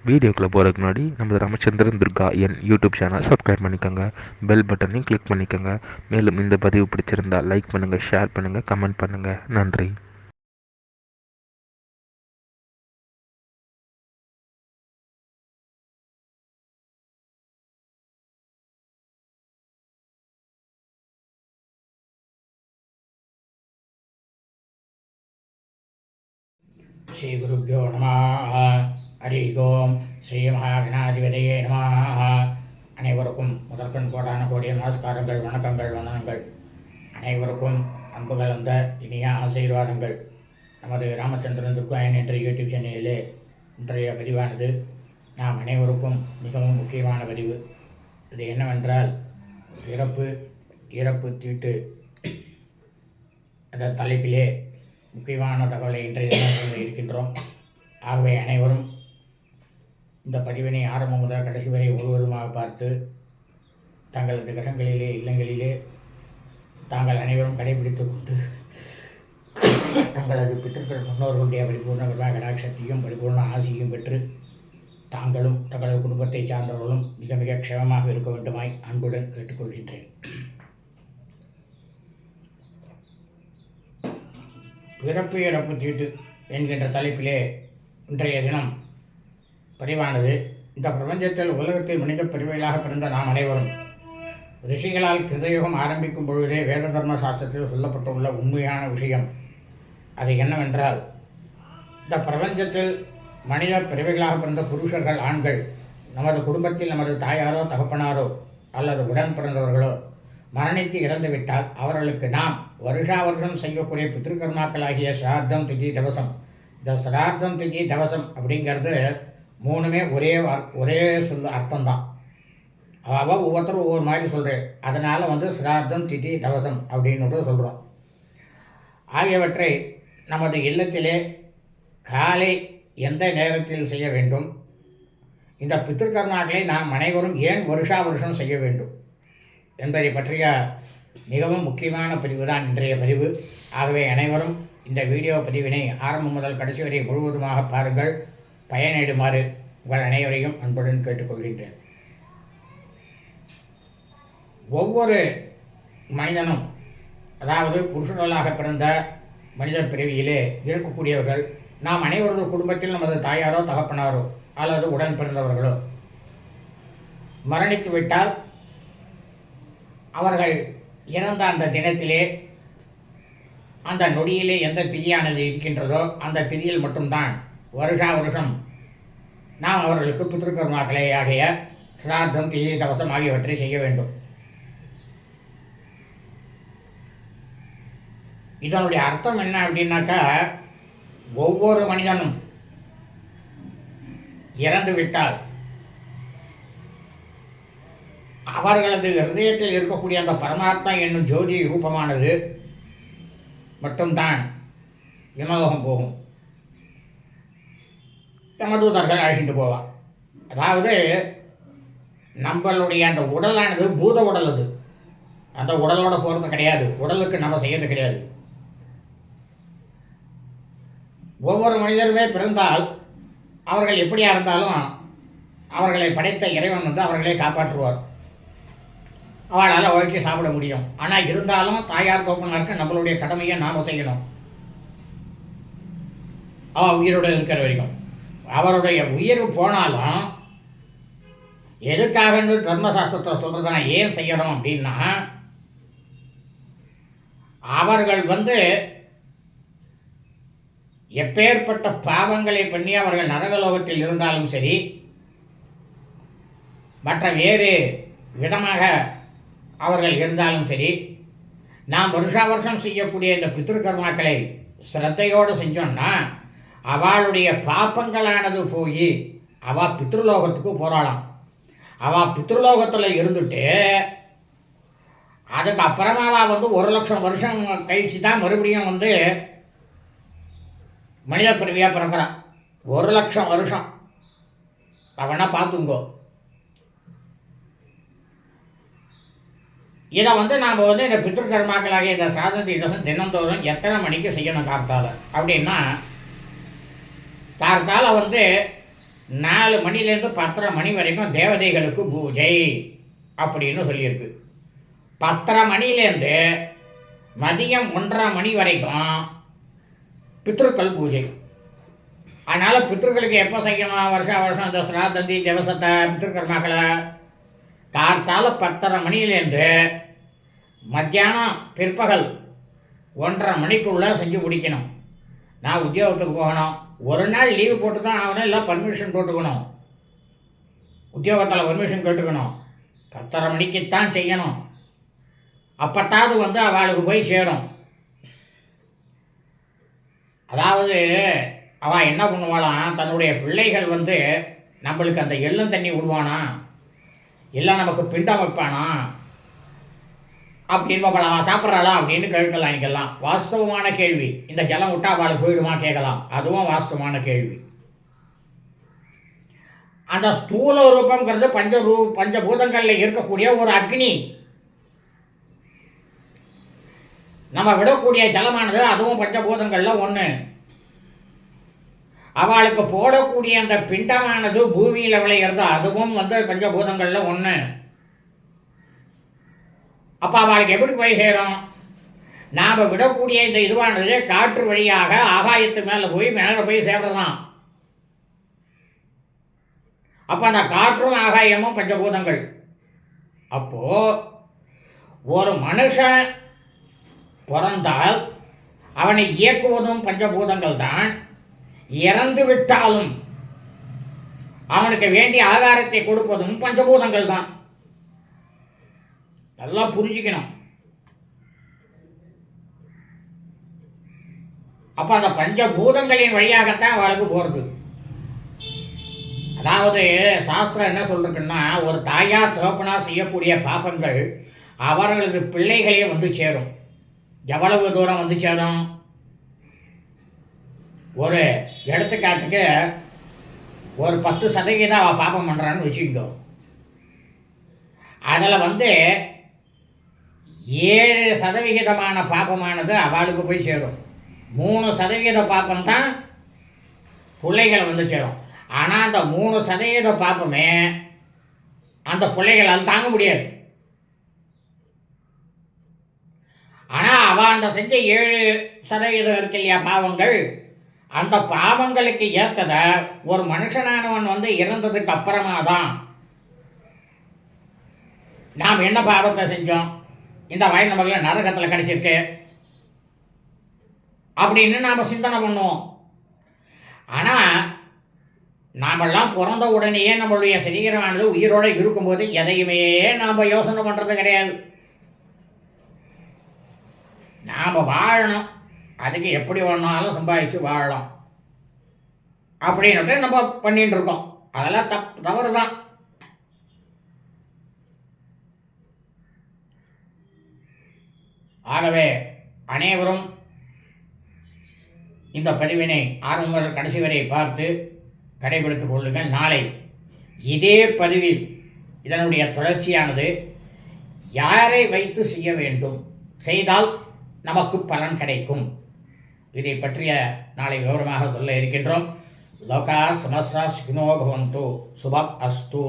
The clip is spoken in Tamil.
வீடியோக்குள்ளே போகிறதுக்கு முன்னாடி நம்ம ராமச்சந்திரன் துர்கா என் யூடியூப் சேனல் சப்ஸ்கிரைப் பண்ணிக்கோங்க, பெல் பட்டனையும் கிளிக் பண்ணிக்கோங்க. மேலும் இந்த பதிவு பிடிச்சிருந்தால் லைக் பண்ணுங்கள், ஷேர் பண்ணுங்கள், கமெண்ட் பண்ணுங்கள். நன்றி. ஸ்ரீ குருப்யோ நமः. ஹரி ஓம். ஸ்ரீ மகாகணாதிபதியே நமः. அனைவருக்கும் முதற்கண் கோடான கோடிய நமஸ்காரங்கள், வணக்கங்கள், வந்தனங்கள். அனைவருக்கும் அன்பு கலந்த இனிய ஆசீர்வாதங்கள். நமது ராமச்சந்திரன் துர்காயன் என்ற யூடியூப் சேனலிலே இன்றைய பதிவானது நாம் அனைவருக்கும் மிகவும் முக்கியமான பதிவு. இது என்னவென்றால் இறப்பு தீட்டு அந்த தலைப்பிலே முக்கியமான தகவலை இன்றைய தினம் இருக்கின்றோம். ஆகவே அனைவரும் இந்த பதிவினை ஆரம்பம் முதல் கடைசி வரை முழுவதுமாக பார்த்து தங்களது கிரகங்களிலே இல்லங்களிலே தாங்கள் அனைவரும் கடைபிடித்து கொண்டு தங்களது பித்தர்கள் முன்னோர்களுடைய பரிபூர்ண கர்மா கடாட்சத்தையும் பரிபூர்ண ஆசியும் பெற்று தாங்களும் தங்களது குடும்பத்தை சார்ந்தவர்களும் மிக மிக க்ஷேமமாக இருக்க வேண்டுமாய் அன்புடன் கேட்டுக்கொள்கின்றேன். பிறப்பு இறப்பு தீட்டு என்கின்ற தலைப்பிலே இன்றைய தினம் பதிவானது. இந்த பிரபஞ்சத்தில் உலகத்தில் மனித பிரிவுகளாக பிறந்த நாம் அனைவரும் ரிஷிகளால் கிருதயுகம் ஆரம்பிக்கும் பொழுதே வேத தர்ம சாஸ்திரத்தில் சொல்லப்பட்டுள்ள உண்மையான விஷயம் அது என்னவென்றால், இந்த பிரபஞ்சத்தில் மனித பிறவிகளாக பிறந்த புருஷர்கள், ஆண்கள், நமது குடும்பத்தில் நமது தாயாரோ தகப்பனாரோ அல்லது உடன் பிறந்தவர்களோ மரணித்து இறந்துவிட்டால் அவர்களுக்கு நாம் வருஷா வருஷம் செய்யக்கூடிய பித்ருக்கர்மாக்களாகிய சிரார்த்தம், திதி, தவசம். இந்த சிரார்த்தம், திதி, தவசம் அப்படிங்கிறது மூணுமே ஒரே அர்த்தம்தான். அவள் ஒவ்வொருத்தரும் ஒவ்வொரு மாதிரி சொல்கிறேன். அதனால் சிரார்த்தம், திதி, தவசம் அப்படின்னு சொல்கிறோம். ஆகியவற்றை நமது இல்லத்திலே காலை எந்த நேரத்தில் செய்ய வேண்டும், இந்த பித்ருக்கர்மாக்களை நாம் அனைவரும் ஏன் வருஷா வருஷம் செய்ய வேண்டும் என்பதை பற்றிய மிகவும் முக்கியமான பதிவு தான் இன்றைய பதிவு. ஆகவே அனைவரும் இந்த வீடியோ பதிவினை ஆரம்பம் முதல் கடைசி வரை முழுவதுமாக பாருங்கள், பயனிடுமாறு உங்கள் அனைவரையும் அன்புடன் கேட்டுக்கொள்கின்றேன். ஒவ்வொரு மனிதனும், அதாவது புருஷர்களாக பிறந்த மனிதர் பிறவியிலே இருக்கக்கூடியவர்கள் நாம் அனைவரது குடும்பத்தில் நமது தாயாரோ தகப்பனாரோ அல்லது உடன் பிறந்தவர்களோ மரணித்து விட்டால் அவர்கள் இறந்த அந்த தினத்திலே அந்த நொடியிலே எந்த திதியானது இருக்கின்றதோ அந்த திதியில் மட்டும்தான் வருஷா வருஷம் நாம் அவர்களுக்கு பித்ருக்கர்மாக்களை ஆகிய சிரார்த்தம், திதி, தவசம் ஆகியவற்றை செய்ய வேண்டும். இதனுடைய அர்த்தம் என்ன அப்படின்னாக்கா, ஒவ்வொரு மனிதனும் இறந்து விட்டால் அவர்களது ஹிருதயத்தில் இருக்கக்கூடிய அந்த பரமாத்மா என்னும் ஜோதி ரூபமானது மட்டும்தான் யமலோகம் போகும். யமதூதர்கள் அழைச்சிட்டு போவார். அதாவது நம்மளுடைய அந்த உடலானது பூத உடல், அது அந்த உடலோட போகிறது கிடையாது, உடலுக்கு நம்ம செய்யறது கிடையாது. ஒவ்வொரு மனிதருமே பிறந்தால் அவர்கள் எப்படியா இருந்தாலும் அவர்களை படைத்த இறைவன் அவர்களே காப்பாற்றுவார். அவளால் உழைச்சி சாப்பிட முடியும். ஆனால் இருந்தாலும் தாயார் தோப்பனாருக்கு நம்மளுடைய கடமையை நாம் செய்யணும். அவள் உயிரோடு இருக்கிற வரைக்கும். அவருடைய உயிர் போனாலும் எதுக்காக தர்மசாஸ்திரத்தை சொல்கிறத நான் ஏன் செய்யறோம் அப்படின்னா, அவர்கள் எப்பேற்பட்ட பாவங்களை பண்ணி அவர்கள் நரகலோகத்தில் இருந்தாலும் சரி, மற்ற வேறு விதமாக அவர்கள் இருந்தாலும் சரி, நாம் வருஷா வருஷம் செய்யக்கூடிய இந்த பித்ருக்கர்மாக்களை ஸ்ரத்தையோடு செஞ்சோம்னா அவளுடைய பாப்பங்களானது போய் அவள் பித்ருலோகத்துக்கு போகிறாளாம். அவள் பித்ருலோகத்தில் இருந்துட்டு அதுக்கு அப்புறமாவா 1,00,000 வருஷம் கழித்து தான் மறுபடியும் மனித பிறவியாக பிறக்கிறான். 1,00,000 வருஷம் அவனா பார்த்துங்கோ. இதை நாம் இந்த பித்ருக்கர்மாக்களாகிய இந்த சாதனத்தை தினந்தோறும் எத்தனை மணிக்கு செய்யணும் கார்த்தால அப்படின்னா, கார்த்தால 4 மணிலேருந்து 10:30 மணி வரைக்கும் தேவதைகளுக்கு பூஜை அப்படின்னு சொல்லியிருக்கு. 10:30 மணிலேருந்து மதியம் 1:30 மணி வரைக்கும் பித்ருக்கள் பூஜை. அதனால் பித்ருக்களுக்கு எப்போ செய்யணும்? வருஷம் இந்த சிராதந்தி திவசத்தை பித்ருக்கர்மாக்களை கார்த்தால 10:30 மணிலேருந்து மத்தியானம் பிற்பகல் 1:30 மணிக்குள்ளே செஞ்சு முடிக்கணும். நான் உத்தியோகத்துக்கு போகணும், ஒரு நாள் லீவு போட்டு தான் ஆகணும், இல்லை பர்மிஷன் போட்டுக்கணும். உத்தியோகத்தில் பர்மிஷன் கேட்டுக்கணும். 10:30 மணிக்குத்தான் செய்யணும். அப்போத்தாவது அவளுக்கு போய் சேரும். அதாவது அவள் என்ன பண்ணுவாளாம், தன்னுடைய பிள்ளைகள் நம்மளுக்கு அந்த எள்ளும் தண்ணி விடுவானா, இல்லை நமக்கு பிண்டம் வைப்பானா அப்படின்னு அவள் சாப்பிட்றாளா அப்படின்னு கேட்கலாம். இன்னைக்கெல்லாம் வாஸ்தவமான கேள்வி. இந்த ஜலம் விட்டா அவளுக்கு போயிடுமா கேட்கலாம். அதுவும் வாஸ்தவமான கேள்வி. அந்த ஸ்தூல ரூபங்கிறது பஞ்சபூதங்களில் இருக்கக்கூடிய ஒரு அக்னி. நம்ம விடக்கூடிய ஜலமானது அதுவும் பஞ்சபூதங்களில் ஒன்று. அவளுக்கு போடக்கூடிய அந்த பிண்டமானது பூமியில் விளையிறது, அதுவும் பஞ்சபூதங்களில் ஒன்று. அப்போ அவளுக்கு எப்படி போய் சேரும்? நாம் விடக்கூடிய இந்த இதுவானது காற்று வழியாக ஆகாயத்து மேலே போய் சேர்றதான். அப்போ அந்த காற்றும் ஆகாயமும் பஞ்சபூதங்கள். அப்போது ஒரு மனுஷன் பிறந்தால் அவனை இயக்குவதும் பஞ்சபூதங்கள் தான். இறந்து விட்டாலும் அவனுக்கு வேண்டிய ஆகாரத்தை கொடுப்பதும் பஞ்சபூதங்கள் தான். நல்லா புரிஞ்சுக்கணும். அப்போ அந்த பஞ்சபூதங்களின் வழியாகத்தான் அவளுக்கு போகிறது. அதாவது சாஸ்திரம் என்ன சொல்றதுன்னா, ஒரு தாயார் தகப்பனார் செய்யக்கூடிய பாபங்கள் அவர்களது பிள்ளைகளே சேரும். எவ்வளவு தூரம் சேரும்? ஒரு எடுத்துக்காட்டுக்கு ஒரு 10% அவள் பாப்பம் பண்ணுறான்னு வச்சுக்கோ. அதில் 7% பாப்பமானது அவளுக்கு போய் சேரும். 3% பாப்பம்தான் பிள்ளைகள் சேரும். ஆனால் அந்த 3% பாப்பமே அந்த பிள்ளைகளால் தாங்க முடியாது. ஆனால் அவள் அந்த செஞ்ச 7% இருக்கு இல்லையா பாவங்கள், அந்த பாவங்களுக்கு ஏற்றதை ஒரு மனுஷனானவன் இறந்ததுக்கு அப்புறமா தான் நாம் என்ன பாவத்தை செஞ்சோம், இந்த வயது நமக்கு நரகத்தில் கிடைச்சிருக்கு அப்படின்னு நாம் சிந்தனை பண்ணுவோம். ஆனால் நாமெல்லாம் பிறந்த உடனேயே நம்மளுடைய சரீரமானது உயிரோடு இருக்கும்போது எதையுமே நாம் யோசனை பண்ணுறது கிடையாது. நாம் வாழணும், அதுக்கு எப்படி வேணாலும் சம்பாதிச்சு வாழலாம் அப்படின்ட்டு நம்ம பண்ணிட்டு இருக்கோம். அதெல்லாம் தவறு தான். ஆகவே அனைவரும் இந்த பதிவினை ஆரம்பம் முதல் கடைசி வரை பார்த்து கடைபிடித்துக் கொள்ளுங்கள். நாளை இதே பதிவில் இதனுடைய தொடர்ச்சியானது யாரை வைத்து செய்ய வேண்டும், செய்தால் நமக்கு பலன் கிடைக்கும், இதை பற்றிய நாளை விவரமாக சொல்ல இருக்கின்றோம். லோகா சமஸ்தா சுகினோ பவந்து. சுபம் அஸ்து.